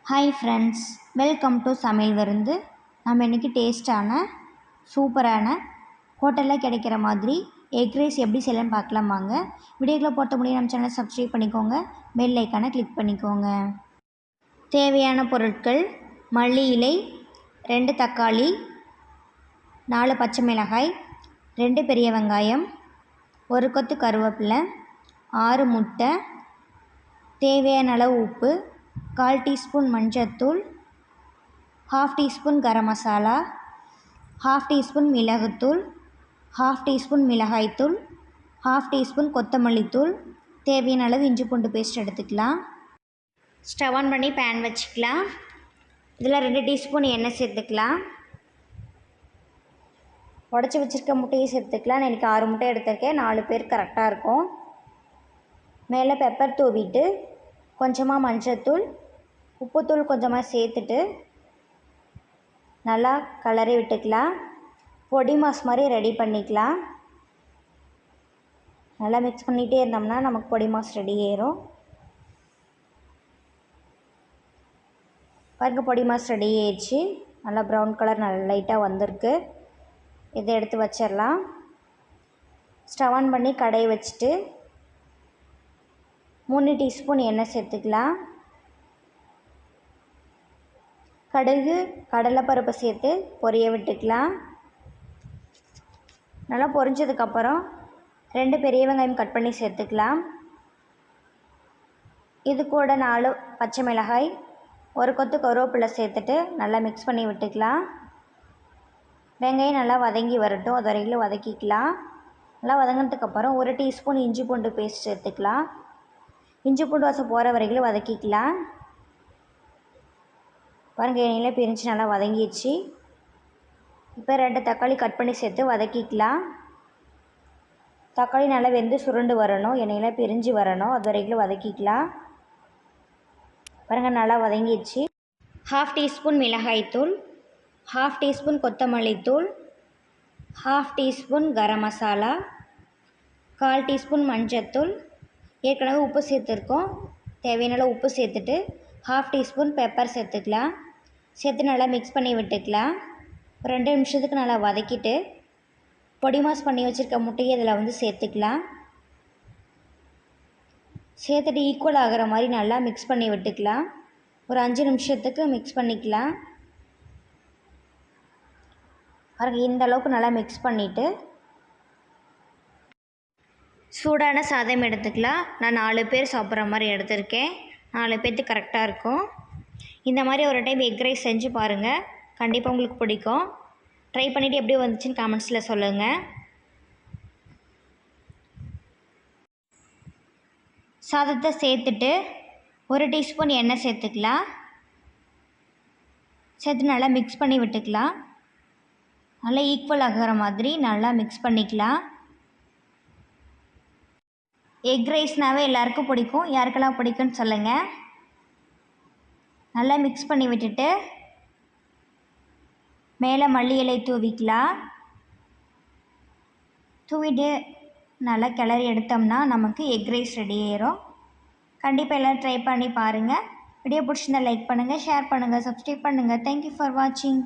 Hi friends, welcome to சமையல் விருந்து. நம்ம இன்றைக்கி டேஸ்ட்டான சூப்பரான ஹோட்டலில் கிடைக்கிற மாதிரி எக் ரைஸ் எப்படி செய்யலாம்னு பார்க்கலாம் வாங்க. வீடியோக்குள்ளே போட்ட முடியும் நம்ம சேனலை சப்ஸ்கிரைப் பண்ணிக்கோங்க, பெல் ஐக்கானை கிளிக் பண்ணிக்கோங்க. தேவையான பொருட்கள்: மல்லி இலை, 2 தக்காளி, 4 பச்சை மிளகாய், 2 பெரிய வெங்காயம், 1 கொத்து கருவேப்பிலை, 6 முட்டை, தேவையான அளவு உப்பு, 1/4 டீஸ்பூன் மஞ்சள்தூள், 1/2 டீஸ்பூன் கரம் மசாலா, 1/2 டீஸ்பூன் மிளகுத்தூள், 1/2 டீஸ்பூன் மிளகாய்த்தூள், 1/2 டீஸ்பூன் கொத்தமல்லி தூள், தேவையான அளவு இஞ்சி பூண்டு பேஸ்ட் எடுத்துக்கலாம். ஸ்டவ் ஆன் பண்ணி பேன் வச்சுக்கலாம். இதில் 2 டீஸ்பூன் எண்ணெய் சேர்த்துக்கலாம். உடச்சி வச்சுருக்க முட்டையை சேர்த்துக்கலாம். நான் இன்றைக்கி 6 முட்டை எடுத்திருக்கேன், 4 பேர் கரெக்டாக இருக்கும். மேலே பெப்பர் தூவிட்டு கொஞ்சமாக மஞ்சள்தூள், உப்புத்தூள் கொஞ்சமாக சேர்த்துட்டு நல்லா கலரி விட்டுக்கலாம். பொடி மாஸ் மாதிரி ரெடி பண்ணிக்கலாம். நல்லா மிக்ஸ் பண்ணிகிட்டே இருந்தோம்னா நமக்கு பொடி மாஸ் ரெடி ஆயிரும். பாருங்க, பொடி மாஸ் ரெடி ஆயிடுச்சு. நல்லா ப்ரௌன் கலர் நல்லா லைட்டாக வந்திருக்கு. இதை எடுத்து வச்சிடலாம். ஸ்டவ் ஆன் பண்ணி கடாயை வச்சுட்டு 3 டீஸ்பூன் எண்ணெய் சேர்த்துக்கலாம். கடுகு, கடலைப்பருப்பு சேர்த்து பொரிய விட்டுக்கலாம். நல்லா பொரிஞ்சதுக்கப்புறம் 2 பெரிய வெங்காயம் கட் பண்ணி சேர்த்துக்கலாம். இது கூட 4 பச்சை மிளகாய், 1 கொத்து கருவேப்பிலை சேர்த்துட்டு நல்லா மிக்ஸ் பண்ணி விட்டுக்கலாம். வெங்காயம் நல்லா வதங்கி வரட்டும், அது வரைக்கும் வதக்கிக்கலாம். நல்லா வதங்கினதுக்கப்புறம் 1 டீஸ்பூன் இஞ்சி பூண்டு பேஸ்ட் சேர்த்துக்கலாம். இஞ்சி பூண்டு வாசம் போகிற வரைக்கும் வதக்கிக்கலாம். பாருங்கள், எண்ணெயில் பிரிஞ்சு நல்லா வதங்கிடுச்சு. இப்போ 2 தக்காளி கட் பண்ணி சேர்த்து வதக்கிக்கலாம். தக்காளி நல்லா வெந்து சுருண்டு வரணும், எண்ணெயில் பிரிஞ்சு வரணும், அது வரைக்கும் வதக்கிக்கலாம். பாருங்கள், நல்லா வதங்கிடுச்சு. 1/2 டீஸ்பூன் மிளகாய்த்தூள், 1/2 டீஸ்பூன் கொத்தமல்லி தூள், 1/2 டீஸ்பூன் கரம் மசாலா, 1/4 டீஸ்பூன் மஞ்சள்தூள், ஏற்கனவே உப்பு சேர்த்துருக்கோம். தேவையான அளவு உப்பு சேர்த்துட்டு 1/2 டீஸ்பூன் பெப்பர் சேர்த்துக்கலாம். சேர்த்து நல்லா மிக்ஸ் பண்ணி விட்டுக்கலாம். ஒரு 2 நிமிஷத்துக்கு நல்லா வதக்கிட்டு பொடி மாஸ் பண்ணி வச்சுருக்க முட்டையை இதில் சேர்த்துக்கலாம். சேர்த்துட்டு ஈக்குவல் ஆகிற மாதிரி நல்லா மிக்ஸ் பண்ணி விட்டுக்கலாம். ஒரு 5 நிமிஷத்துக்கு மிக்ஸ் பண்ணிக்கலாம். பாருங்கள், இந்த அளவுக்கு நல்லா மிக்ஸ் பண்ணிவிட்டு சூடான சாதம் எடுத்துக்கலாம். நான் 4 பேர் சாப்பிட்ற மாதிரி எடுத்திருக்கேன். 4 பேர்த்துக்கு கரெக்டாக இருக்கும். இந்த மாதிரி ஒரு டைம் எக் ரைஸ் செஞ்சு பாருங்கள், கண்டிப்பாக உங்களுக்கு பிடிக்கும். ட்ரை பண்ணிவிட்டு எப்படி வந்துச்சுன்னு கமெண்ட்ஸில் சொல்லுங்கள். சாதத்தை சேர்த்துட்டு 1 டீஸ்பூன் எண்ணெய் சேர்த்துக்கலாம். சேர்த்து நல்லா மிக்ஸ் பண்ணி விட்டுக்கலாம். நல்லா ஈக்குவல் ஆகிற மாதிரி நல்லா மிக்ஸ் பண்ணிக்கலாம். எக் ரைஸ்னாவே எல்லாருக்கும் பிடிக்கும், யாருக்கெல்லாம் பிடிக்கும்னு சொல்லுங்கள். நல்லா மிக்ஸ் பண்ணி விட்டுட்டு மேலே மல்லி இலை தூவிக்கலாம். தூவிட்டு நல்லா கிளறி எடுத்தோம்னா நமக்கு எக் ரைஸ் ரெடி ஆயிரும். கண்டிப்பாக எல்லோரும் ட்ரை பண்ணி பாருங்கள். வீடியோ பிடிச்சிருந்தா லைக் பண்ணுங்கள், ஷேர் பண்ணுங்கள், சப்ஸ்கிரைப் பண்ணுங்கள். தேங்க்யூ ஃபார் வாட்சிங்.